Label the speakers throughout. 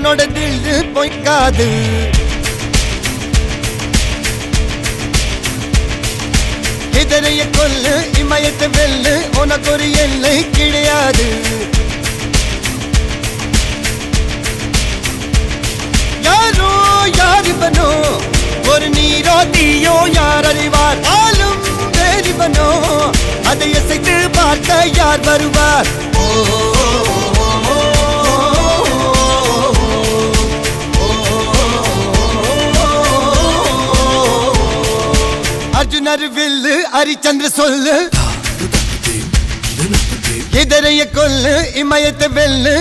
Speaker 1: உன்னோட தில்லு பொய்க்காது. எதிரைய கொல்லு இமயத்தை வெல்லு உனக்கு ஒரு எல்லை கிடையாது. யாரோ யாரிவனோ ஒரு நீரோ தீயோ யார் அறிவார். ஆளும் வேறிவனோ அதை இசைத்து பார்க்க யார் வருவார். அர்ஜுனர் வில்லு ஹரிச்சந்திர சொல்லு எதிரைய கொல்லு இமயத்தை வெல்லு.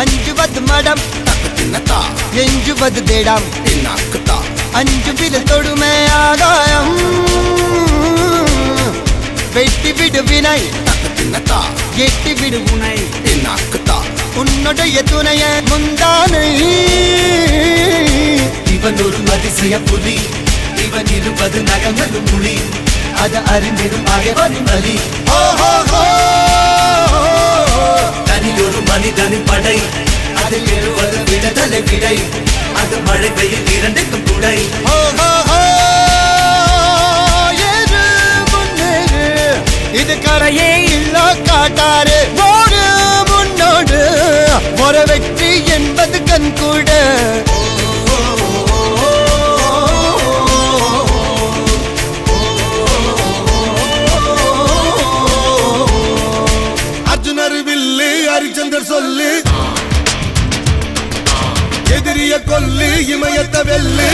Speaker 1: அஞ்சுவது மடம் எஞ்சுவது தேடம். அஞ்சு வித தொடுமை ஆதாயம் வெட்டி விடு வினை எட்டி விடு உனை. உன்னுடைய துணைய முந்தானை
Speaker 2: இவன் ஒரு அதிசய புலி. இவன் இருப்பது நகங்களும் மொழி. அது அறிந்திடும் அகைவரும் வலி. தனி ஒரு மனிதனின் படை. அதில் எழுவது விடுதலை விடை. அது மழை பெய்யும் இரண்டுக்கும் துடை.
Speaker 1: இது கரையே இல்ல காட்டாரு ஓடு முன்னோடு ஒரு வெற்றி என்பது கண் கூட.
Speaker 3: அர்ஜுனர் வில்லு ஹரிச்சந்தர் சொல்லு எதிரிய கொல்லு இமயத்தை வெல்லு.